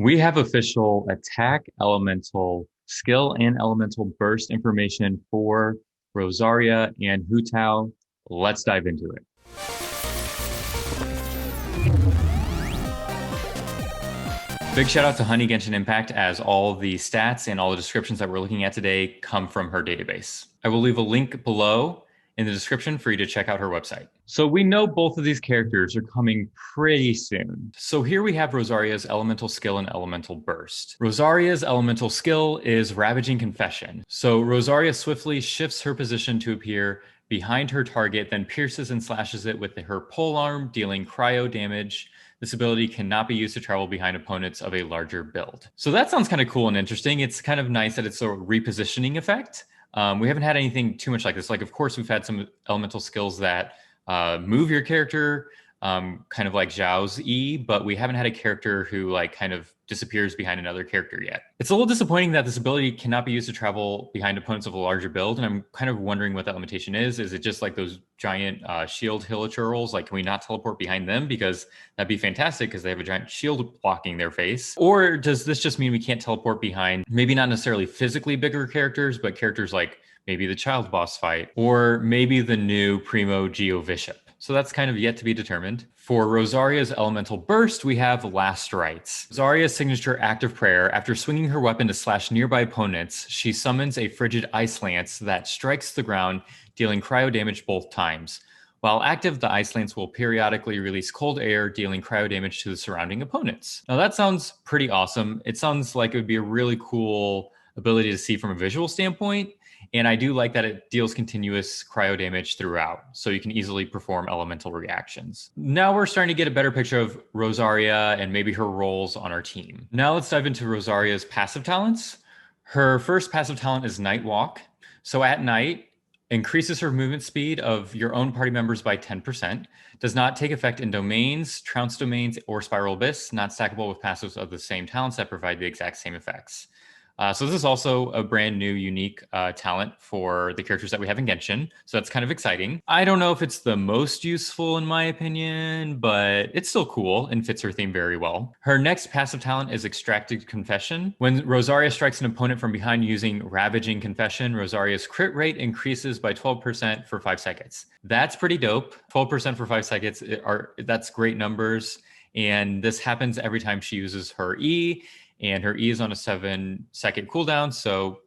We have official attack elemental skill and elemental burst information for Rosaria and HuTao. Let's dive into it. Big shout out to Honey Genshin Impact, as all the stats and all the descriptions that we're looking at today come from her database. I will leave a link below in the description for you to check out her website. So we know both of these characters are coming pretty soon. So here we have Rosaria's elemental skill and elemental burst. Rosaria's elemental skill is Ravaging Confession. So Rosaria swiftly shifts her position to appear behind her target, then pierces and slashes it with her polearm, dealing cryo damage. This ability cannot be used to travel behind opponents of a larger build. So that sounds kind of cool and interesting. It's kind of nice that it's a repositioning effect. We haven't had anything too much like this. Like, of course, we've had some elemental skills that move your character, kind of like Zhao's E, but we haven't had a character who like kind of disappears behind another character yet. It's a little disappointing that this ability cannot be used to travel behind opponents of a larger build, and I'm kind of wondering what that limitation is. Is it just like those giant shield hilichurls? Like, can we not teleport behind them? Because that'd be fantastic because they have a giant shield blocking their face. Or does this just mean we can't teleport behind maybe not necessarily physically bigger characters, but characters like maybe the child boss fight, or maybe the new Primo Geo Bishop? So that's kind of yet to be determined. For Rosaria's elemental burst, we have Last Rites. Rosaria's signature act of prayer. After swinging her weapon to slash nearby opponents, she summons a frigid ice lance that strikes the ground, dealing cryo damage both times. While active, the ice lance will periodically release cold air, dealing cryo damage to the surrounding opponents. Now that sounds pretty awesome. It sounds like it would be a really cool ability to see from a visual standpoint. And I do like that it deals continuous cryo damage throughout, so you can easily perform elemental reactions. Now we're starting to get a better picture of Rosaria and maybe her roles on our team. Now let's dive into Rosaria's passive talents. Her first passive talent is Night Walk. So at night, increases her movement speed of your own party members by 10%, does not take effect in domains, trounce domains, or spiral abyss, not stackable with passives of the same talents that provide the exact same effects. So this is also a brand new, unique talent for the characters that we have in Genshin. So that's kind of exciting. I don't know if it's the most useful in my opinion, but it's still cool and fits her theme very well. Her next passive talent is Extracted Confession. When Rosaria strikes an opponent from behind using Ravaging Confession, Rosaria's crit rate increases by 12% for 5 seconds. That's pretty dope. 12% for 5 seconds, that's great numbers. And this happens every time she uses her E, and her E is on a 7-second cooldown, so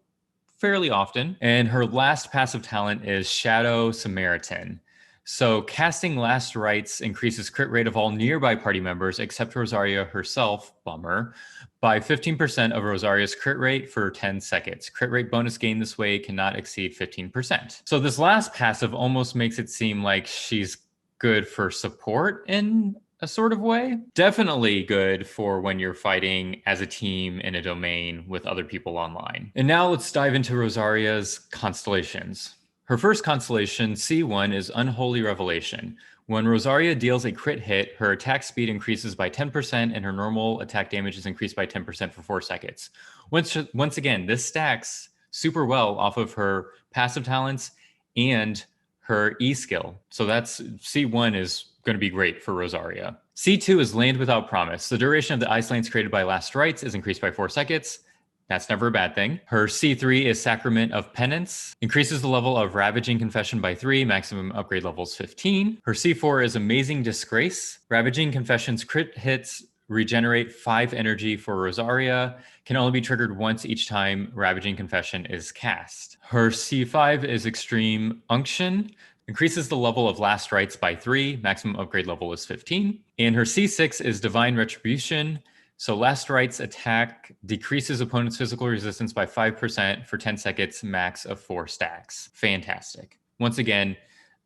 fairly often. And her last passive talent is Shadow Samaritan. So casting Last Rites increases crit rate of all nearby party members, except Rosaria herself, bummer, by 15% of Rosaria's crit rate for 10 seconds. Crit rate bonus gain this way cannot exceed 15%. So this last passive almost makes it seem like she's good for support in a sort of way. Definitely good for when you're fighting as a team in a domain with other people online. And now let's dive into Rosaria's constellations. Her first constellation, C1, is Unholy Revelation. When Rosaria deals a crit hit, her attack speed increases by 10% and her normal attack damage is increased by 10% for 4 seconds. Once again, this stacks super well off of her passive talents and her E skill. So that's C1 is going to be great for Rosaria. C2 is Land Without Promise. The duration of the ice lanes created by Last Rites is increased by 4 seconds. That's never a bad thing. Her C3 is Sacrament of Penance. Increases the level of Ravaging Confession by 3. Maximum upgrade level is 15. Her C4 is Amazing Disgrace. Ravaging Confession's crit hits regenerate 5 energy for Rosaria. Can only be triggered once each time Ravaging Confession is cast. Her C5 is Extreme Unction. Increases the level of Last Rites by 3. Maximum upgrade level is 15. And her C6 is Divine Retribution. So Last Rites attack decreases opponent's physical resistance by 5% for 10 seconds, max of 4 stacks. Fantastic. Once again,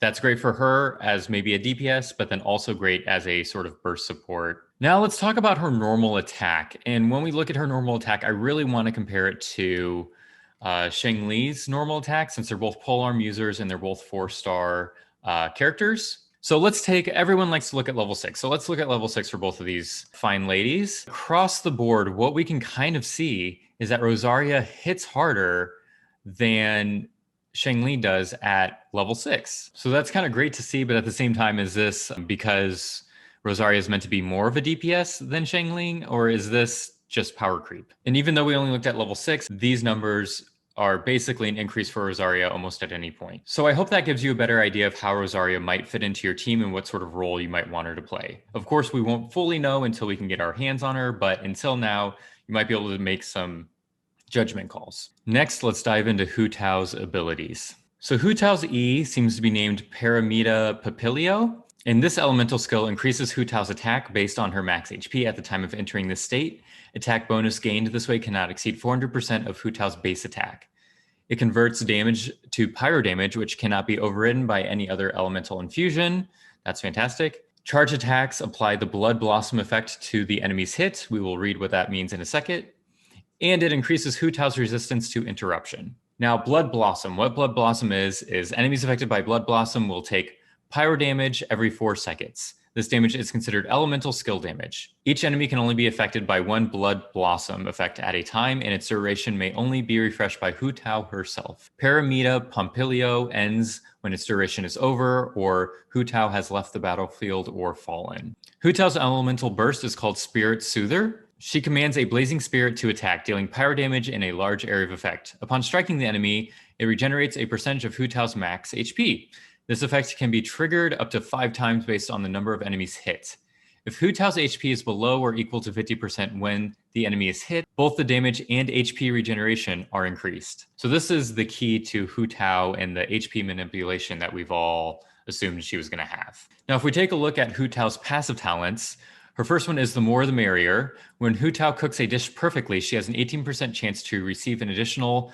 that's great for her as maybe a DPS, but then also great as a sort of burst support. Now let's talk about her normal attack. And when we look at her normal attack, I really want to compare it to Sheng Li's normal attack, since they're both polearm users and they're both 4-star characters. So let's take, everyone likes to look at level 6. So let's look at level 6 for both of these fine ladies. Across the board, what we can kind of see is that Rosaria hits harder than Sheng Li does at level 6. So that's kind of great to see, but at the same time, is this because Rosaria is meant to be more of a DPS than Sheng Li, or is this just power creep. And even though we only looked at level 6, these numbers are basically an increase for Rosaria almost at any point. So I hope that gives you a better idea of how Rosaria might fit into your team and what sort of role you might want her to play. Of course, we won't fully know until we can get our hands on her, but until now, you might be able to make some judgment calls. Next, let's dive into HuTao's abilities. So HuTao's E seems to be named Paramita Papilio, and this elemental skill increases HuTao's attack based on her max HP at the time of entering this state. Attack bonus gained this way cannot exceed 400% of HuTao's base attack. It converts damage to pyro damage, which cannot be overridden by any other elemental infusion. That's fantastic. Charge attacks apply the Blood Blossom effect to the enemy's hit. We will read what that means in a second. And it increases HuTao's resistance to interruption. Now, Blood Blossom. What Blood Blossom is enemies affected by Blood Blossom will take pyro damage every 4 seconds. This damage is considered elemental skill damage. Each enemy can only be affected by one Blood Blossom effect at a time, and its duration may only be refreshed by HuTao herself. Paramita Pompilio ends when its duration is over, or HuTao has left the battlefield or fallen. HuTao's elemental burst is called Spirit Soother. She commands a blazing spirit to attack, dealing pyro damage in a large area of effect. Upon striking the enemy, it regenerates a percentage of HuTao's max HP. This effect can be triggered up to 5 times based on the number of enemies hit. If HuTao's HP is below or equal to 50% when the enemy is hit, both the damage and HP regeneration are increased. So this is the key to HuTao and the HP manipulation that we've all assumed she was going to have. Now, if we take a look at HuTao's passive talents, her first one is the more the merrier. When HuTao cooks a dish perfectly, she has an 18% chance to receive an additional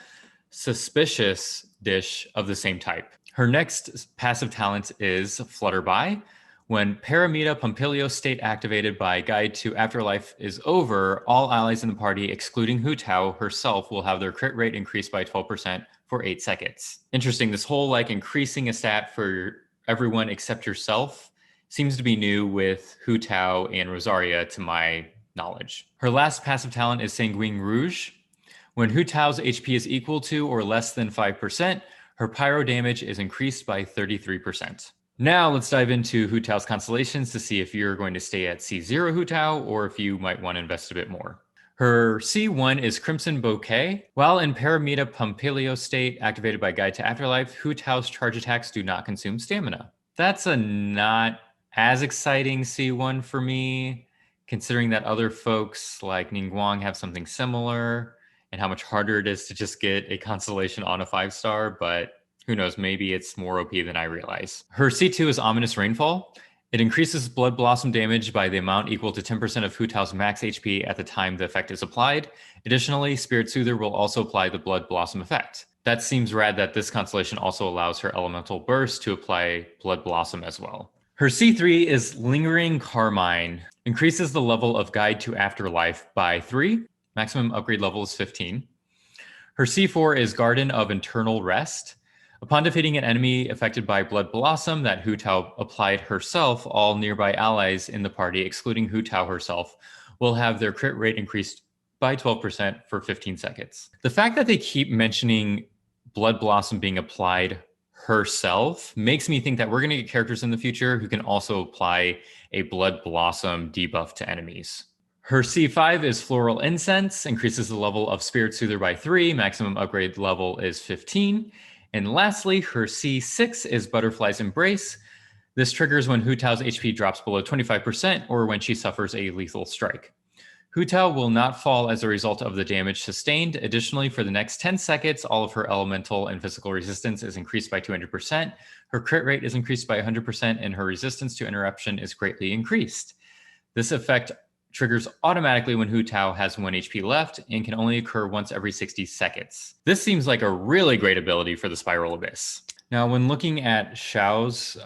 suspicious dish of the same type. Her next passive talent is Flutterby. When Paramita Pompilio state activated by Guide to Afterlife is over, all allies in the party, excluding HuTao herself, will have their crit rate increased by 12% for 8 seconds. Interesting, this whole increasing a stat for everyone except yourself seems to be new with HuTao and Rosaria to my knowledge. Her last passive talent is Sanguine Rouge. When HuTao's HP is equal to or less than 5%, her pyro damage is increased by 33%. Now let's dive into HuTao's constellations to see if you're going to stay at C0 HuTao or if you might want to invest a bit more. Her C1 is Crimson Bouquet. While in Paramita Pompilio state activated by Guide to Afterlife, HuTao's charge attacks do not consume stamina. That's a not as exciting C1 for me, considering that other folks like Ningguang have something similar, and how much harder it is to just get a constellation on a 5-star, but who knows, maybe it's more OP than I realize. Her C2 is Ominous Rainfall. It increases Blood Blossom damage by the amount equal to 10% of HuTao's max HP at the time the effect is applied. Additionally, Spirit Soother will also apply the Blood Blossom effect. That seems rad that this constellation also allows her Elemental Burst to apply Blood Blossom as well. Her C3 is Lingering Carmine. Increases the level of Guide to Afterlife by 3. Maximum upgrade level is 15. Her C4 is Garden of Eternal Rest. Upon defeating an enemy affected by Blood Blossom that HuTao applied herself, all nearby allies in the party, excluding HuTao herself, will have their crit rate increased by 12% for 15 seconds. The fact that they keep mentioning Blood Blossom being applied herself makes me think that we're going to get characters in the future who can also apply a Blood Blossom debuff to enemies. Her C5 is Floral Incense, increases the level of Spirit Soother by 3, maximum upgrade level is 15. And lastly, her C6 is Butterfly's Embrace. This triggers when HuTao's HP drops below 25% or when she suffers a lethal strike. HuTao will not fall as a result of the damage sustained. Additionally, for the next 10 seconds, all of her elemental and physical resistance is increased by 200%. Her crit rate is increased by 100%, and her resistance to interruption is greatly increased. This effect triggers automatically when HuTao has 1 HP left and can only occur once every 60 seconds. This seems like a really great ability for the Spiral Abyss. Now, when looking at Xiao's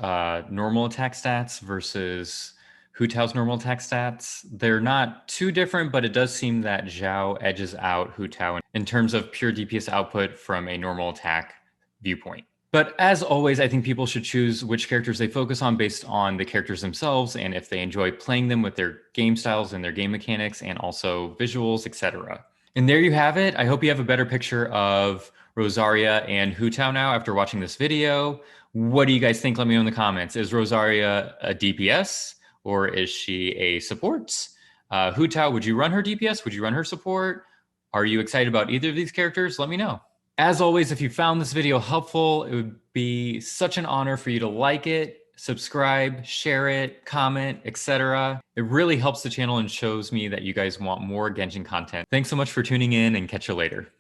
normal attack stats versus HuTao's normal attack stats, they're not too different, but it does seem that Xiao edges out HuTao in terms of pure DPS output from a normal attack viewpoint. But as always, I think people should choose which characters they focus on based on the characters themselves and if they enjoy playing them with their game styles and their game mechanics and also visuals, etc. And there you have it. I hope you have a better picture of Rosaria and HuTao now after watching this video. What do you guys think? Let me know in the comments. Is Rosaria a DPS or is she a support? HuTao, would you run her DPS? Would you run her support? Are you excited about either of these characters? Let me know. As always, if you found this video helpful, it would be such an honor for you to like it, subscribe, share it, comment, etc. It really helps the channel and shows me that you guys want more Genshin content. Thanks so much for tuning in, and catch you later.